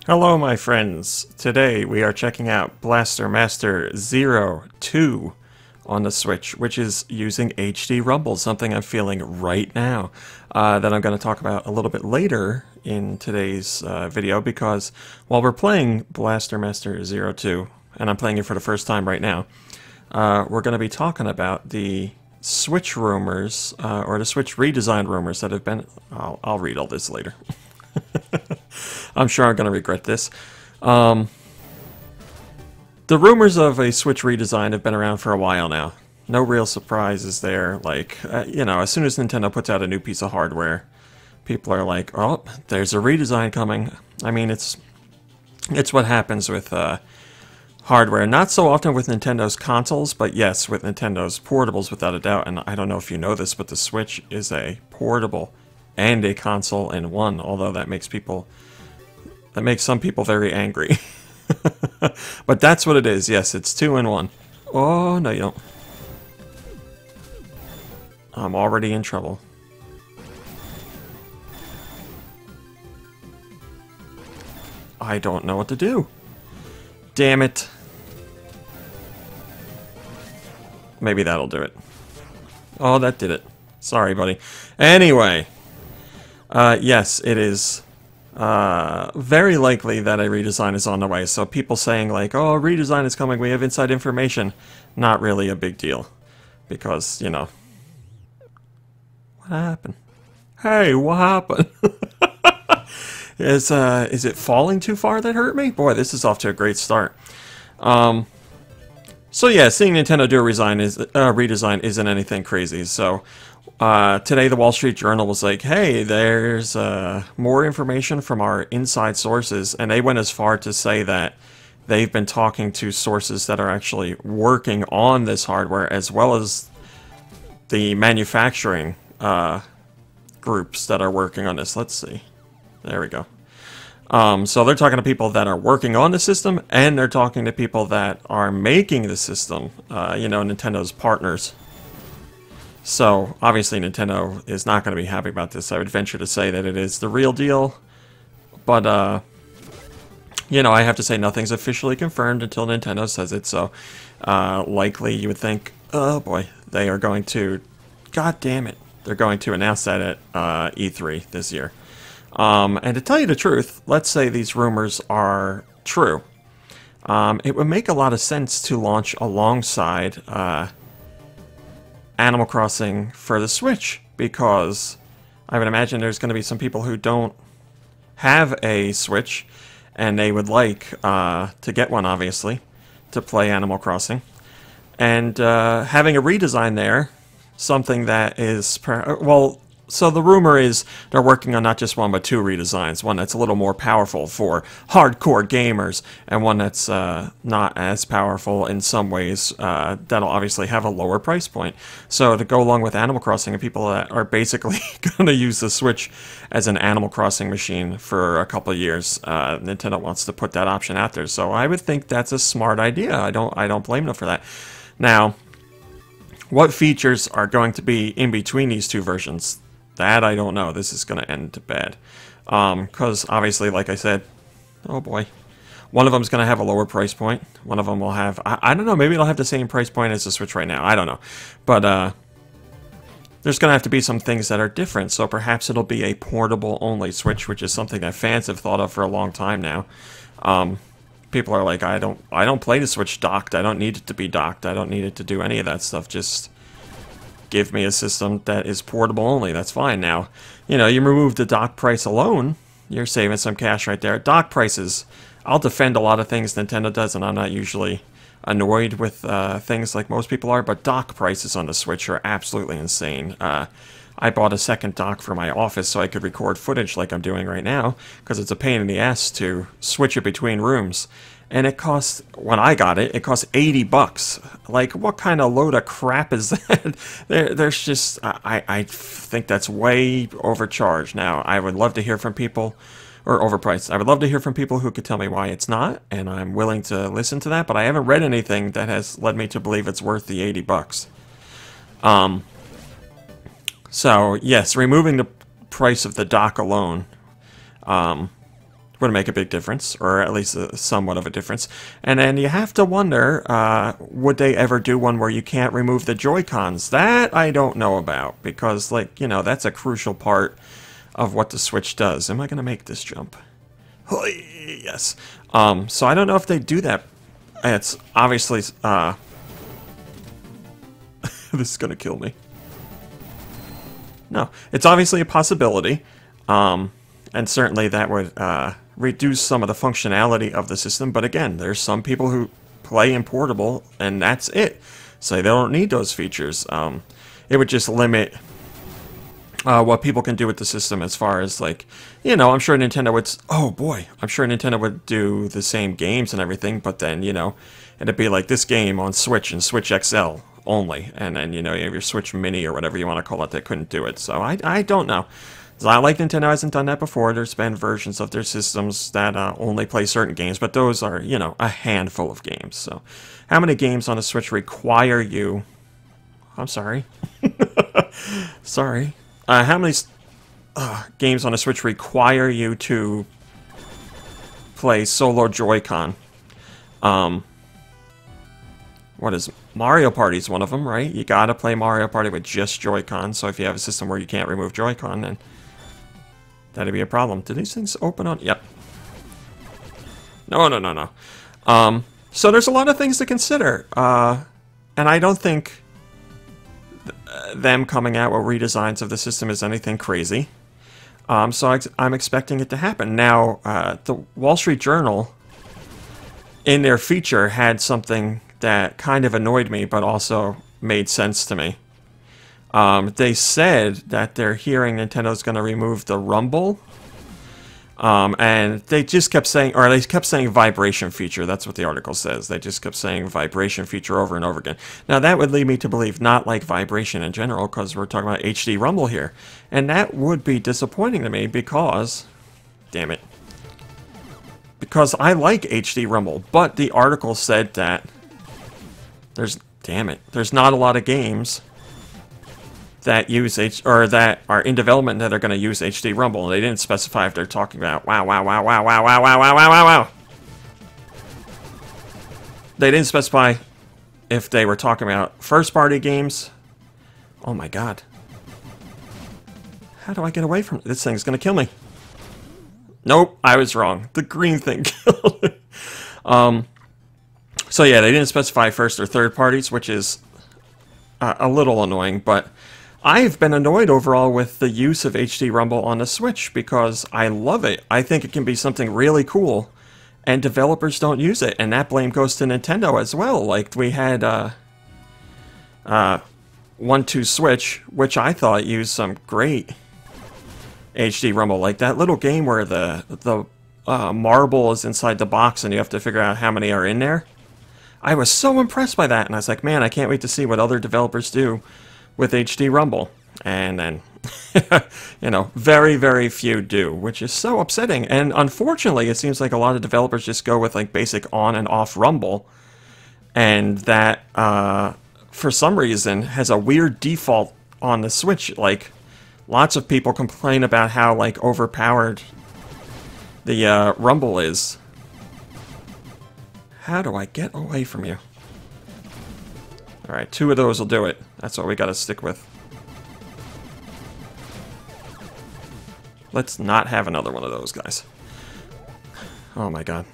Hello my friends, today we are checking out Blaster Master Zero 2 on the Switch, which is using HD Rumble, something I'm feeling right now, that I'm going to talk about a little bit later in today's video, because while we're playing Blaster Master Zero 2, and I'm playing it for the first time right now, we're going to be talking about the Switch rumors, or the Switch redesign rumors that have been... I'll read all this later. I'm sure I'm going to regret this. The rumors of a Switch redesign have been around for a while now. No real surprises there. Like, you know, as soon as Nintendo puts out a new piece of hardware, people are like, oh, there's a redesign coming. I mean, it's what happens with hardware. Not so often with Nintendo's consoles, but yes, with Nintendo's portables without a doubt. And I don't know if you know this, but the Switch is a portable and a console in one, although that makes some people very angry. But that's what it is. Yes, it's 2 in 1. Oh, no you don't. I'm already in trouble. I don't know what to do. Damn it. Maybe that'll do it. Oh, that did it. Sorry, buddy. Anyway. Yes, it is very likely that a redesign is on the way. So people saying like, oh, a redesign is coming, we have inside information. Not really a big deal. Because, you know. What happened? Hey, what happened? Is it falling too far that hurt me? Boy, this is off to a great start. So yeah, seeing Nintendo do a redesign isn't anything crazy. So today the Wall Street Journal was like, hey, there's more information from our inside sources, and they went as far to say that they've been talking to sources that are actually working on this hardware, as well as the manufacturing groups that are working on this. Let's see. There we go. So they're talking to people that are working on the system, and they're talking to people that are making the system, you know, Nintendo's partners. So, obviously Nintendo is not going to be happy about this. I would venture to say that it is the real deal. But, you know, I have to say nothing's officially confirmed until Nintendo says it. So, likely you would think, oh boy, they are going to, god damn it, they're going to announce that at E3 this year. And to tell you the truth, let's say these rumors are true. It would make a lot of sense to launch alongside Animal Crossing for the Switch, because I would imagine there's going to be some people who don't have a Switch, and they would like to get one, obviously, to play Animal Crossing. And having a redesign there, something that is... well, so the rumor is they're working on not just one, but 2 redesigns. One that's a little more powerful for hardcore gamers, and one that's not as powerful in some ways. That'll obviously have a lower price point. So to go along with Animal Crossing, and people that are basically going to use the Switch as an Animal Crossing machine for a couple of years, Nintendo wants to put that option out there. So I would think that's a smart idea. I don't blame them for that. Now, what features are going to be in between these 2 versions? That I don't know. This is going to end bad. Because obviously, like I said, oh boy. One of them is going to have a lower price point. One of them will have, I don't know, maybe it'll have the same price point as the Switch right now. I don't know. But there's going to have to be some things that are different. So perhaps it'll be a portable only Switch, which is something that fans have thought of for a long time now. People are like, I don't play the Switch docked. I don't need it to be docked. I don't need it to do any of that stuff. Just give me a system that is portable only. That's fine. Now, you know, you remove the dock price alone, you're saving some cash right there. Dock prices, I'll defend a lot of things Nintendo does, and I'm not usually annoyed with things like most people are, but dock prices on the Switch are absolutely insane. I bought a second dock for my office so I could record footage like I'm doing right now, because it's a pain in the ass to switch it between rooms. And it cost, when I got it, it cost $80. Like, what kind of load of crap is that? There's just, I think that's way overcharged. Now, I would love to hear from people, or overpriced. I would love to hear from people who could tell me why it's not, and I'm willing to listen to that, but I haven't read anything that has led me to believe it's worth the $80. So, yes, removing the price of the dock alone would make a big difference, or at least somewhat of a difference. And then you have to wonder, would they ever do one where you can't remove the Joy-Cons? That I don't know about, because, like, you know, that's a crucial part of what the Switch does. Am I going to make this jump? Yes. So I don't know if they do that. It's obviously, this is going to kill me. No, it's obviously a possibility. And certainly that would reduce some of the functionality of the system. But again, there's some people who play in portable, and that's it. So they don't need those features. It would just limit what people can do with the system as far as, like, you know, I'm sure Nintendo would... Oh, boy. I'm sure Nintendo would do the same games and everything, but then, you know, it'd be like this game on Switch and Switch XL only. And then, you know, you have your Switch Mini or whatever you want to call it that couldn't do it. So I don't know. It's not like Nintendo hasn't done that before. There's been versions of their systems that only play certain games, but those are, you know, a handful of games. So how many games on a Switch require you... I'm sorry. Sorry. How many games on a Switch require you to play solo Joy-Con? What is... Mario Party's one of them, right? You gotta play Mario Party with just Joy-Con, so if you have a system where you can't remove Joy-Con, then... that'd be a problem. Do these things open on... Yep. No. So there's a lot of things to consider. And I don't think them coming out with redesigns of the system is anything crazy. So I'm expecting it to happen. Now, the Wall Street Journal, in their feature, had something that kind of annoyed me, but also made sense to me. They said that they're hearing Nintendo's going to remove the rumble, and they just kept saying, or they kept saying vibration feature. That's what the article says. They just kept saying vibration feature over and over again. Now that would lead me to believe not like vibration in general, because we're talking about HD rumble here, and that would be disappointing to me because, damn it, because I like HD rumble, but the article said that there's not a lot of games that use that are in development that are going to use HD rumble. And they didn't specify if they're talking about wow. They didn't specify if they were talking about first-party games. Oh my god. How do I get away from it? This thing's going to kill me. Nope, I was wrong. The green thing killed it. So yeah, they didn't specify first or third parties, which is a little annoying, but I've been annoyed overall with the use of HD Rumble on the Switch because I love it. I think it can be something really cool, and developers don't use it, and that blame goes to Nintendo as well. Like, we had 1-2 Switch, which I thought used some great HD Rumble. Like that little game where the marble is inside the box and you have to figure out how many are in there. I was so impressed by that, and I was like, man, I can't wait to see what other developers do with HD Rumble. And then, you know, very, very few do, which is so upsetting. And unfortunately, it seems like a lot of developers just go with, like, basic on and off Rumble. And that, for some reason, has a weird default on the Switch. Like, lots of people complain about how, like, overpowered the Rumble is. How do I get away from you? Alright, 2 of those will do it. That's what we gotta stick with. Let's not have another one of those guys. Oh my god.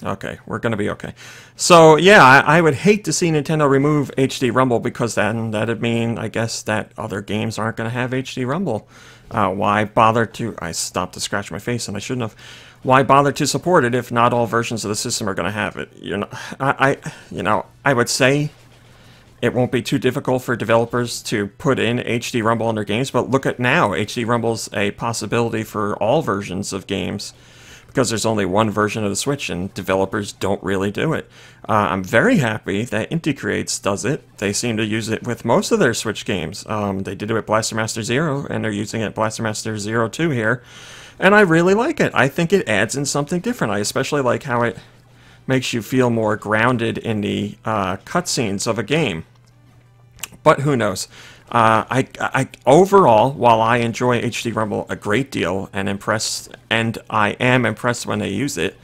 Okay, we're gonna be okay. So, yeah, I would hate to see Nintendo remove HD Rumble, because then that'd mean, I guess, that other games aren't gonna have HD Rumble. Why bother to... I stopped to scratch my face, and I shouldn't have. Why bother to support it if not all versions of the system are going to have it? You know, I would say it won't be too difficult for developers to put in HD Rumble in their games, but look at now, HD Rumble's a possibility for all versions of games, because there's only one version of the Switch, and developers don't really do it. I'm very happy that Inti Creates does it. They seem to use it with most of their Switch games. They did it with Blaster Master Zero, and they're using it at Blaster Master Zero 2 here. And I really like it. I think it adds in something different. I especially like how it makes you feel more grounded in the cutscenes of a game. But who knows? Overall, while I enjoy HD Rumble a great deal and I am impressed when they use it,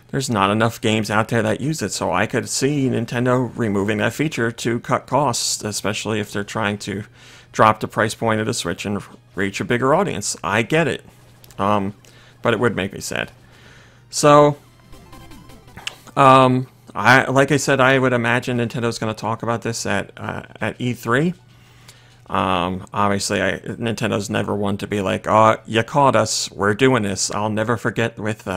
there's not enough games out there that use it, so I could see Nintendo removing that feature to cut costs, especially if they're trying to drop the price point of the Switch and reach a bigger audience. I get it, but it would make me sad. So, like I said, I would imagine Nintendo's going to talk about this at E3. Obviously, Nintendo's never one to be like, oh, you caught us, we're doing this. I'll never forget with,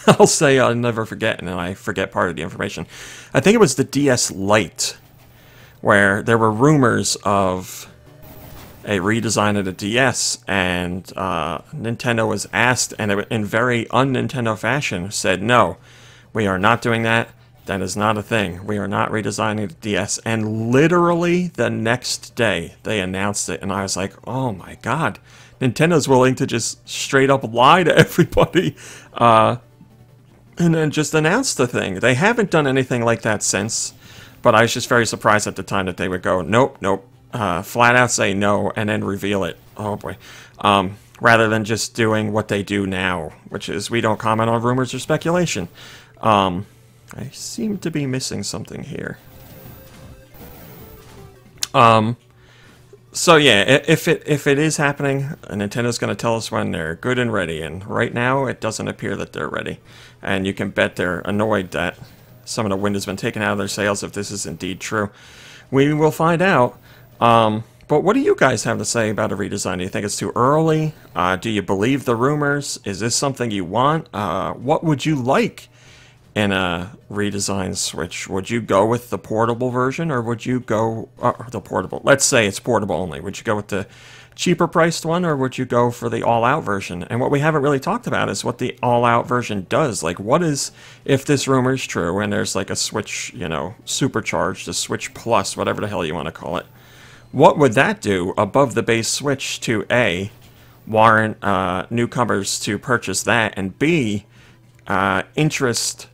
I'll say I'll never forget, and then I forget part of the information. I think it was the DS Lite, where there were rumors of a redesign of the DS, and Nintendo was asked, and in very un-Nintendo fashion, said, no, we are not doing that. That is not a thing. We are not redesigning the DS. And literally the next day, they announced it, and I was like, oh my god, Nintendo's willing to just straight up lie to everybody, and then just announce the thing. They haven't done anything like that since, but I was just very surprised at the time that they would go, nope, nope, flat out say no, and then reveal it. Oh boy. Rather than just doing what they do now, which is we don't comment on rumors or speculation. I seem to be missing something here. So yeah, if it is happening, Nintendo's going to tell us when they're good and ready, and right now it doesn't appear that they're ready. And you can bet they're annoyed that some of the wind has been taken out of their sails if this is indeed true. We will find out. But what do you guys have to say about a redesign? Do you think it's too early? Do you believe the rumors? Is this something you want? What would you like in a redesigned Switch? Would you go with the portable version, or would you go the portable? Let's say it's portable only. Would you go with the cheaper priced one, or would you go for the all-out version? And what we haven't really talked about is what the all-out version does. Like, what is, if this rumor is true, and there's like a Switch, you know, supercharged, a Switch Plus, whatever the hell you want to call it, what would that do above the base Switch to A, warrant newcomers to purchase that, and B, interest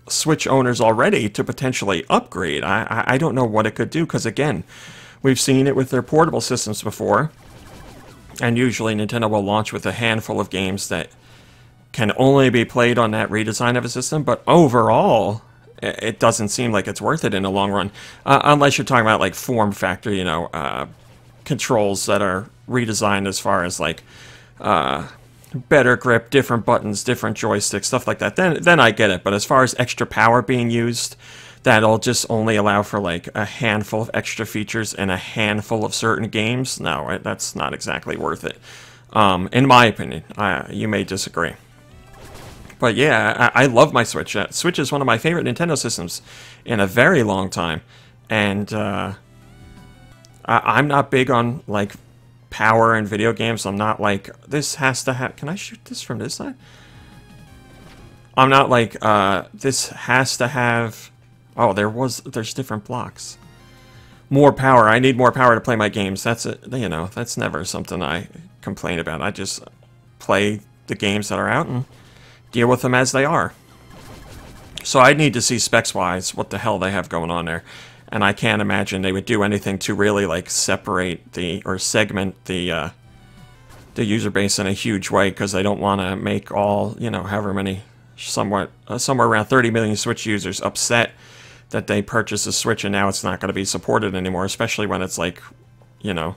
Switch owners already to potentially upgrade? I don't know what it could do, because again, we've seen it with their portable systems before, and usually Nintendo will launch with a handful of games that can only be played on that redesign of a system, but overall, it doesn't seem like it's worth it in the long run, unless you're talking about like form factor, you know, controls that are redesigned as far as like better grip, different buttons, different joysticks, stuff like that. Then I get it. But as far as extra power being used, that'll just only allow for like a handful of extra features and a handful of certain games. No, that's not exactly worth it, in my opinion. You may disagree. But yeah, I love my Switch. Switch is one of my favorite Nintendo systems in a very long time. And I'm not big on like power in video games. I'm not like, this has to have... Can I shoot this from this side? I'm not like, this has to have... Oh, there's different blocks. More power. I need more power to play my games. That's it. You know, that's never something I complain about. I just play the games that are out and deal with them as they are. So I need to see specs-wise what the hell they have going on there. And I can't imagine they would do anything to really like separate or segment the user base in a huge way, because they don't want to make all, you know, however many, somewhere around 30 million Switch users upset that they purchased a Switch and now it's not going to be supported anymore, especially when it's like, you know,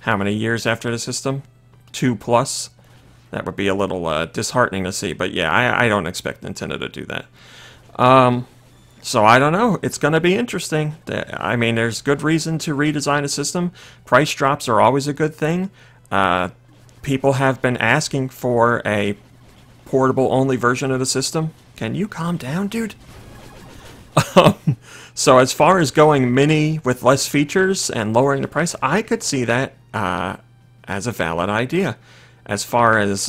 how many years after the system? 2+. That would be a little disheartening to see. But yeah, I don't expect Nintendo to do that. So I don't know. It's going to be interesting. I mean, there's good reason to redesign a system. Price drops are always a good thing. People have been asking for a portable-only version of the system. Can you calm down, dude? So as far as going mini with less features and lowering the price, I could see that as a valid idea. As far as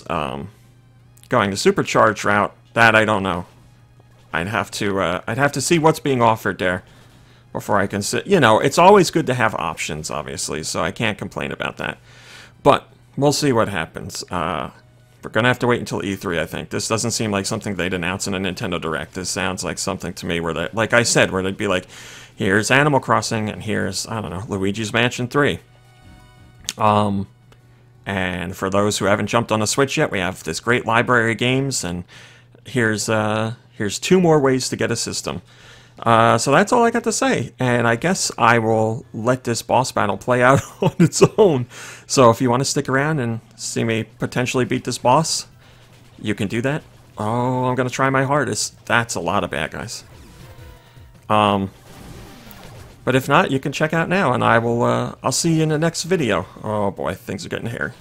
going the supercharged route, that I don't know. I'd have to see what's being offered there before I can sit. You know, it's always good to have options, obviously, so I can't complain about that. But we'll see what happens. We're gonna have to wait until E3, I think. This doesn't seem like something they'd announce in a Nintendo Direct. This sounds like something to me where they, like I said, where they'd be like, here's Animal Crossing, and here's, I don't know, Luigi's Mansion 3. And for those who haven't jumped on the Switch yet, we have this great library of games, and here's 2 more ways to get a system. So that's all I got to say, and I guess I will let this boss battle play out on its own. So if you want to stick around and see me potentially beat this boss, you can do that. Oh, I'm going to try my hardest. That's a lot of bad guys. But if not, you can check out now, and I'll see you in the next video. Oh boy, things are getting hairy.